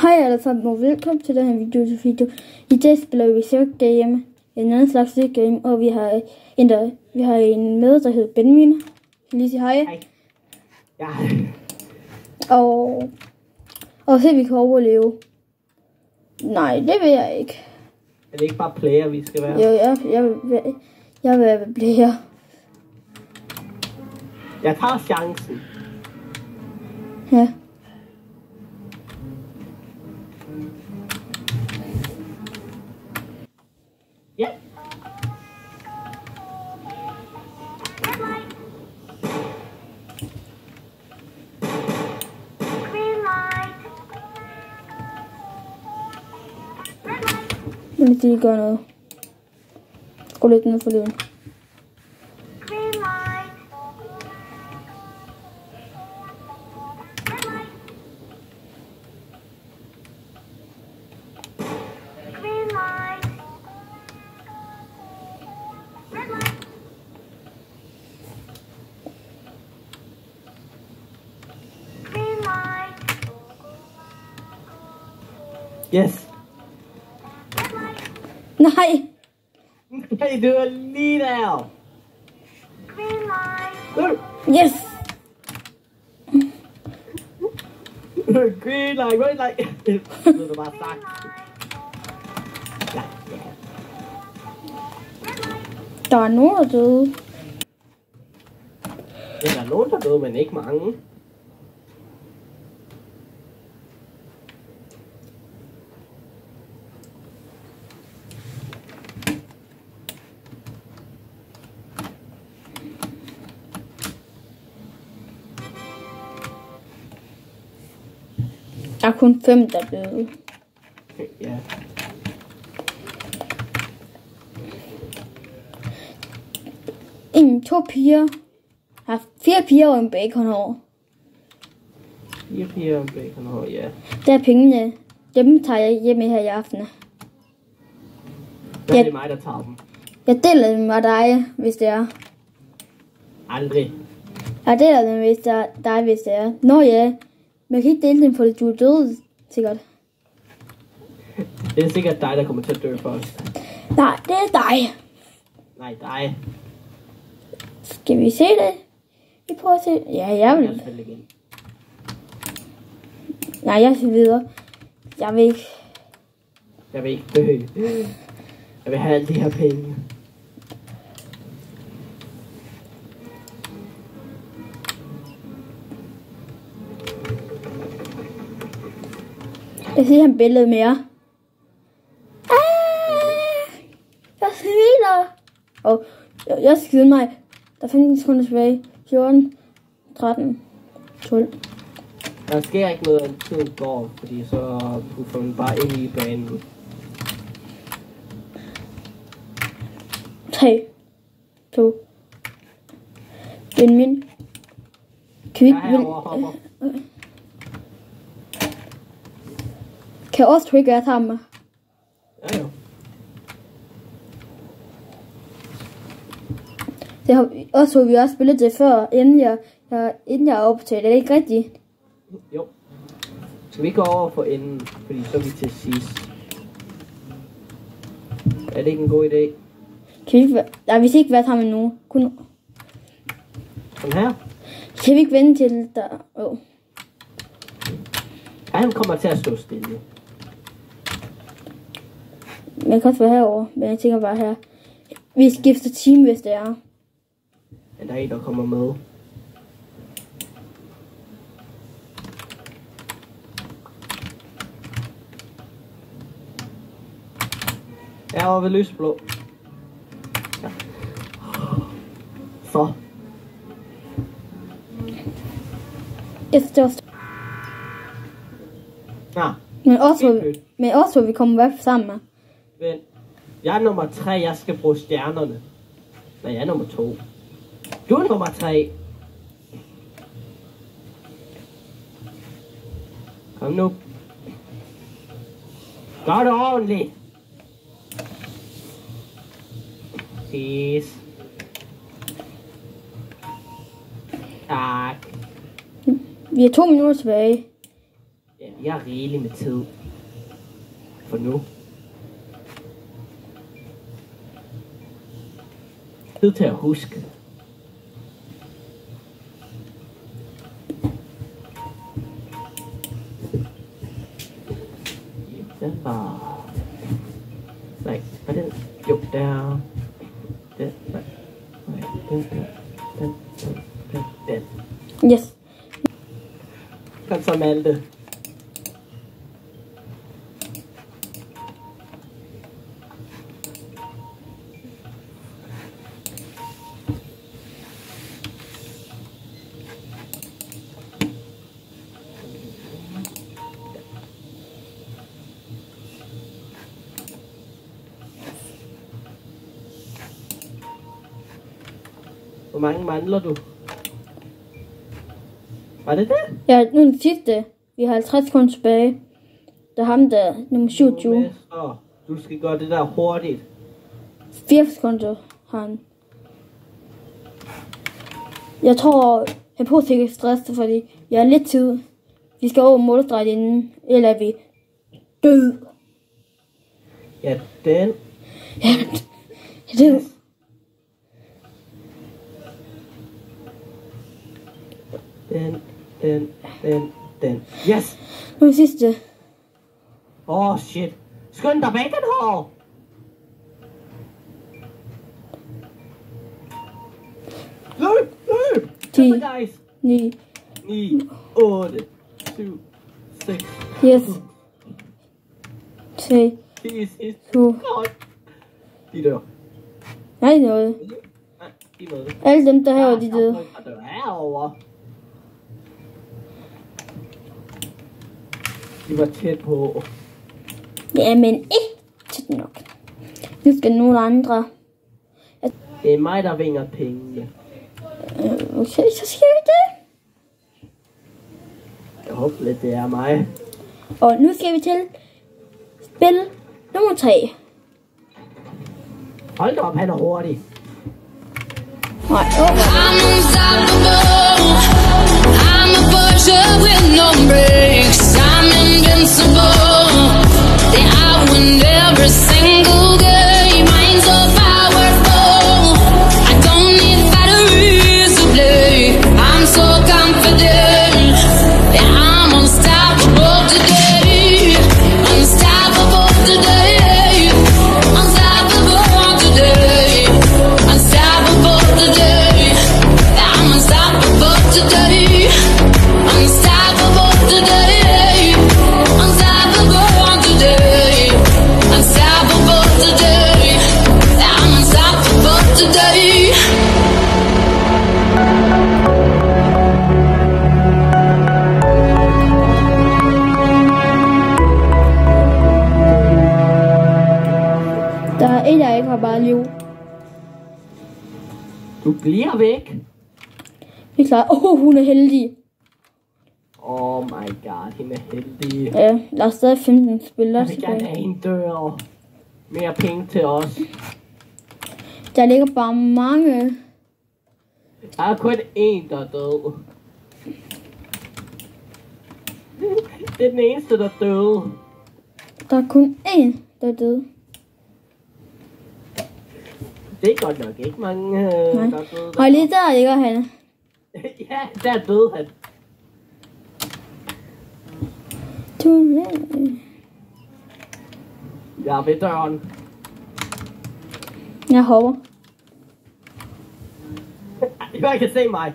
Hej alle sammen og velkommen til den her video. I dag spiller vi Circle Game, en anden slags Circle Game, og vi har en med, der hedder Benjamin. Kan lige sige hej? Hej. Ja. Og se, vi kan overleve. Nej, det vil jeg ikke. Er det ikke bare player, vi skal være? Jo, jeg vil være player. Jeg tager chancen. Ja. Ja. Jeg vil lige gøre noget. Skru lidt ned for lyden. Yes. Nej! Nej, du er lige der. Yes! Green light. Det er du bare sagt. Ja. Der er nogen, der døde. Ja, der er nogen, der døde, men ikke mange. Der er kun 5, der er døde. Ja. To piger. Der er 4 piger og en baconhår. 4 piger og bacon, ja. Der er pengene. Dem tager jeg hjem her i aften. Så er det mig, der tager dem. Jeg deler dem med dig, hvis det er. Aldrig. Jeg deler dem med dig, hvis det er. Nå ja, men jeg kan ikke dele dem, fordi du er død, sikkert. Det er sikkert dig, der kommer til at dø først. Nej, det er dig. Nej, dig. Skal vi se det? Vi prøver at se. Ja, jeg vil. Nej, jeg skal videre. Jeg vil ikke. Jeg vil ikke dø. Jeg vil have alle de her penge. Jeg ser han billede mere. Jeg smiler. Og jeg skal skide mig. Der er 15 sekunder tilbage. 14, 13, 12. Der sker ikke noget, at tiden går, fordi så puffer man bare ind i banen. 3, 2. Benjamin. Kan vi ikke... Kan også du ikke være sammen? Ja, jo. Det har også vi også spillet det før, inden jeg optaget. Er det ikke rigtigt? Jo. Skal vi gå over for enden, fordi så er vi til sidst. Er det ikke en god idé? Kan vi ikke være... Nej, vi skal ikke være sammen nu. Kun... Sådan her. Kan vi ikke vente til der... Oh. Ja, han kommer til at stå stille. Jeg kan også være herovre, men jeg tænker bare her. Vi skifter team, hvis det er. Men der er en, der kommer med. Jeg er over ved lysblå. Ja. Så. Det er også... Ja. Men også hvor vi kommer væk sammen med. Vent. Jeg er nummer 3, jeg skal bruge stjernerne. Nej, jeg er nummer 2. Du er nummer 3. Kom nu. Gør det ordentligt. Ses. Tak. Vi har 2 minutter tilbage. Ja, jeg er rigelig med tid. For nu. Tid til at huske. Den var... Nej, var den? Jo, der... Den, nej. Den. Yes. Kom så, Malte. Hvor mange mangler du? Var det det? Ja, nu er den sidste. Vi har 50 sekunder tilbage. Der er ham der, nummer 27. Du skal gøre det der hurtigt. 4 sekunder har han. Jeg tror, han på sikkert stresset, fordi jeg har lidt tid. Vi skal over målstregen inden, eller er vi død. Ja, den. Ja, det. Den. Yes! Nu er det sidste. Shit. Skynd dig væk, den hår! Løb! 10, guys! 9, 8, 7, 6. yes. 3, 2. De dør. Nej, noget. Nej, de dør. Alle dem, der her, de døde. Der er herovre. De var tæt på. Ja, men ikke tæt nok. Nu skal nogle andre. Det er mig, der vinger pengene. Okay, så skal vi det. Jeg håber lidt, det er mig. Og nu skal vi til spil nummer 3. Hold da op, han er hurtig. Nej, I'm unstoppable. I'm a pusher with no brakes. I'm invincible. Yeah, I win every single game. I'm so powerful. I don't need batteries to play. I'm so confident. Yeah, I'm unstoppable today. Unstoppable today. Unstoppable today. Unstoppable today. I'm unstoppable today. Unstoppable today. Unstoppable today. Unstoppable today. I'm unstoppable today. der er en, der ikke har bare liv. Du bliver væk. Vi er klar. Hun er heldig. Oh my god, hende er heldig. Ja, der er stadig 15 spillere Jeg vil gerne tilbage. have en dør. Mere penge til os. Der ligger bare mange. Der er kun én, der er død. Det er den eneste, der døde. Der er kun én, der er død. Det er godt nok ikke mange, Nej. der er døde. Og lige der ligger han. Ja, der døde han. Jeg er ved døren. Jeg hopper. Jeg kan se mig.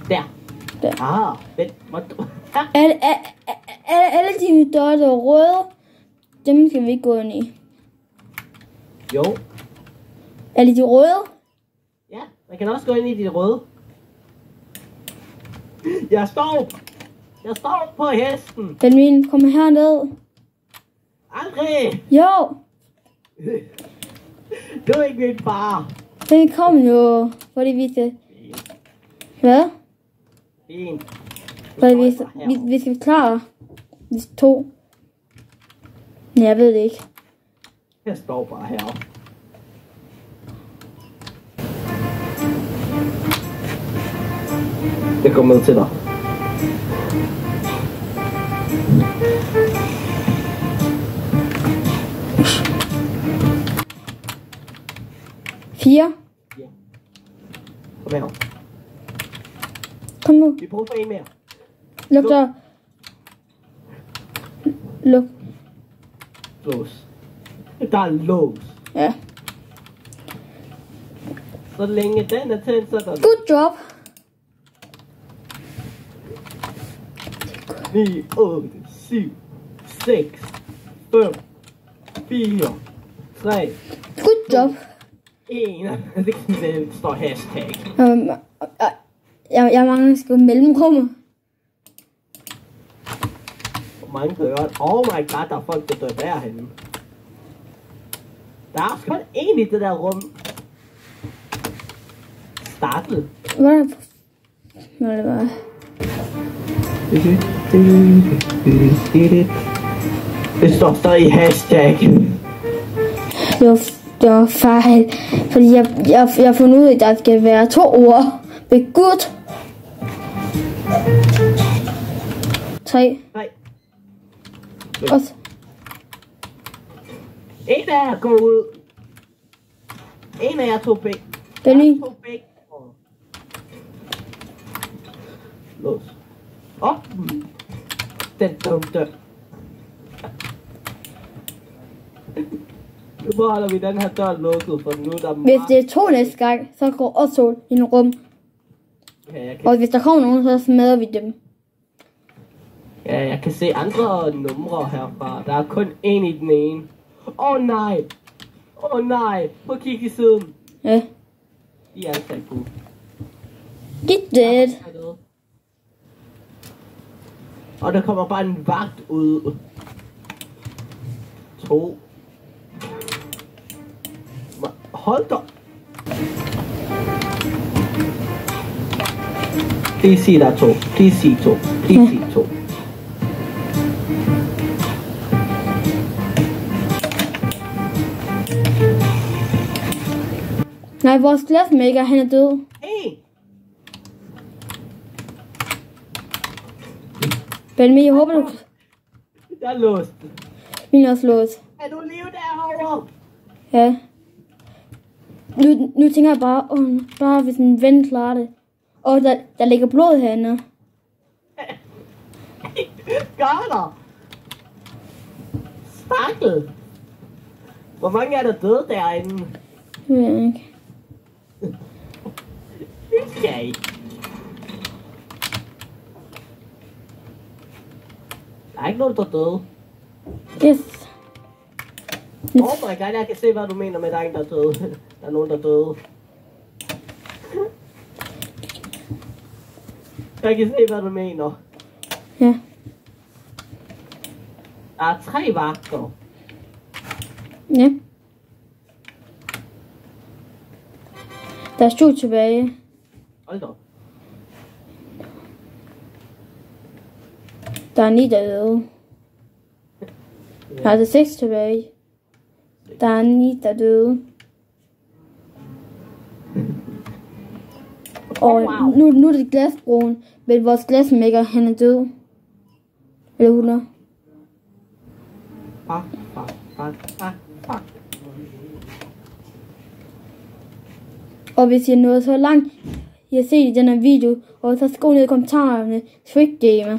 Der. Der. Vent. Alle de døre, der er røde, dem skal vi ikke gå ind i. Jo. Er det de røde? Ja, man kan også gå ind i de røde. Jeg står på hesten. Benjamin, kom herned. Aldrig. Jo, Du er ikke min far. den kom jo, fordi vi skal... Hvad? Fint. Fordi vi skal klare. Vi skal 2. Nej, jeg ved det ikke. Jeg står bare heroppe. Jeg går med til dig. Fire. Ja. Kom her. Kom nu. Vi prøver på en mere. Luk dør. Luk. Lås. Der er lås. Ja. Så længe den er tændt, så er der Good job. 9, 8, 7, 6, 5, 4, 3, Good job. 1. Det står hashtag. Jeg mangler sgu mellemrummet. Hvor mange døre? Oh my god, der er folk, der dør derhenne. Der er også kun én i det der rum. Startet. Hvad er det? Hvad er det bare? Det står stadig hashtag. Det var fejl. Fordi jeg har fundet ud af, at der skal være 2 ord. Ved good. 3. Nej. Også. En af jer går ud. En af jer tog begge. Benny. Tog begge. Lås. Den dumme dør. Nu holder vi den her dør lukket, for nu er der Hvis det er 2 næste gang, så går også 2 i en rum. Ja, jeg kan... Og hvis der kommer nogen, så smadrer vi dem. Ja, jeg kan se andre numre herfra. Der er kun én i den ene. Nej. Nej. Prøv at kigge i siden. Ja. De er altså ikke gode. Get dead. Og der kommer bare en vagt ud. 2. Hold da. DC der er 2. DC 2. DC 2. Nej, vores glasmaker, han er død. Hey! Benny, jeg håber du... Der er låst. Min er også låst. Er du lige derovre? Ja. Nu tænker jeg bare hvis en ven klarer det. Og der ligger blod herinde. Gør der? Stakkel. Hvor mange er der døde derinde? Jeg ved ikke. Okay. Der er ikke nogen, der er døde. Yes. Oh my god, jeg kan se, hvad du mener med, at der er ingen, der er døde. Der er nogen, der er døde. Jeg kan se, hvad du mener. Ja. Der er 3 vagter. Ja. Der er 7 tilbage. Hold da op. Der er 9 der er døde. Der er 6 tilbage. Der er 9 der er døde. Og nu er det glasbroen, men vores glasmaker, han er død. Eller 100. Fuck. Og hvis I er nået så langt, I har set i den her video, og så skriv ned i kommentarerne, Squid Gamer.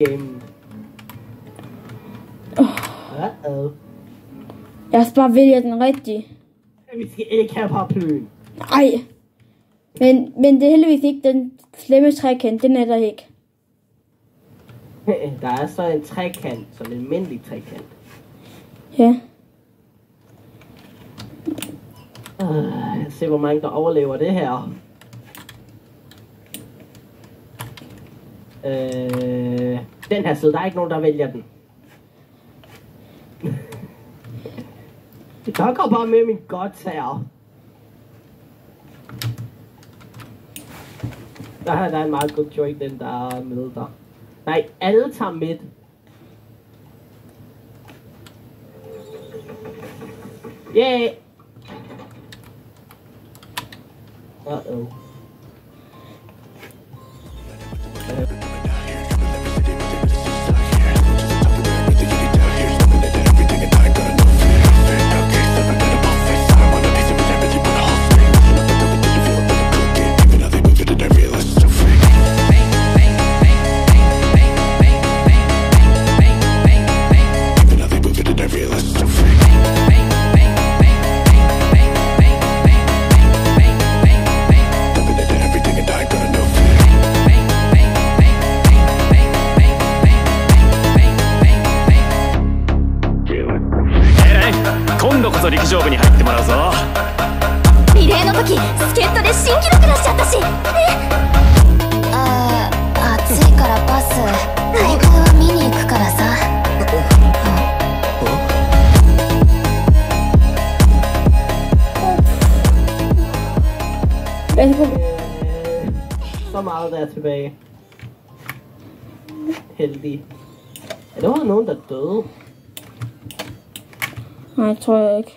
Game. Jeg skal bare vælge den rigtige. Vi skal ikke have paraplyen. Nej. Men det er heldigvis ikke den slemme trekant, den er der ikke. Der er så en trekant, sådan en almindelig trekant. Ja. Jeg ser, hvor mange der overlever det her. Den her side, der er ikke nogen, der vælger den. Jeg går bare med min guts her. Der er en meget god joke, den der er med der. Nej, alle tager midt. Yeah! Uh-oh. Så meget der er tilbage. Heldig. Ja, der var nogen, der døde. Nej, tror jeg ikke.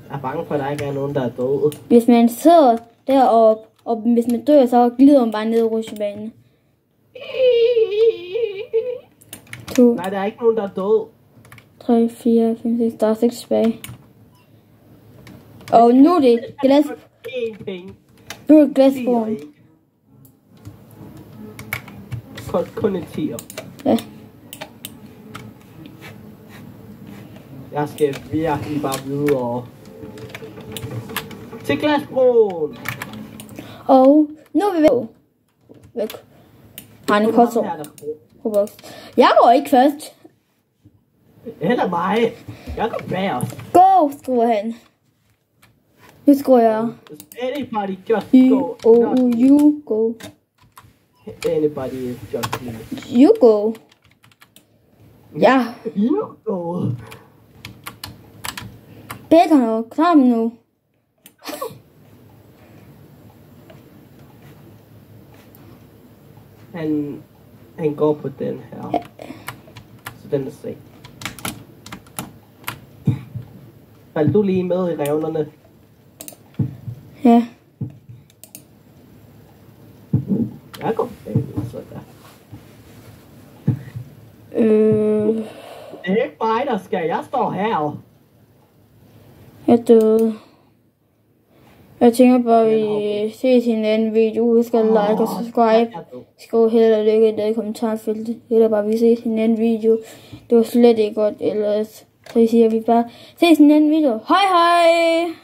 Jeg er bange for, at der ikke er nogen, der er døde. Hvis man sidder deroppe, og hvis man dør, så glider man bare ned i rutsjebanen. 2, Nej, der er ikke nogen, der er døde. 3, 4, 5, 6, der er 6 tilbage. Og nu er det glas. Én penge. Nu er det glasbroen. Kun en 10'er. Ja. Jeg skal virkelig bare videre. Til glasbroen. Og nu er vi væk. Han er kort Robux. Jeg går ikke først. Eller mig. Jeg går bagerst. Go, skriver han. Nu skriver jeg. Anybody just go. You go. Anybody is just me. You go. Ja. You go. Bedre nok. Sammen nu. Han går på den her. Ja. Så den er safe. Faldt du lige med i revnerne? Ja. Jeg går bagud, så der. Det er ikke mig, der skal. Jeg står her. Jeg døde. Jeg tænker bare, at vi ses i en anden video. Husk at like og subscribe. Skriv held og lykke i det i kommentarfeltet. Eller bare, vi ses i en anden video. Det var slet ikke godt ellers. Så siger vi bare, ses i en anden video. Hej hej!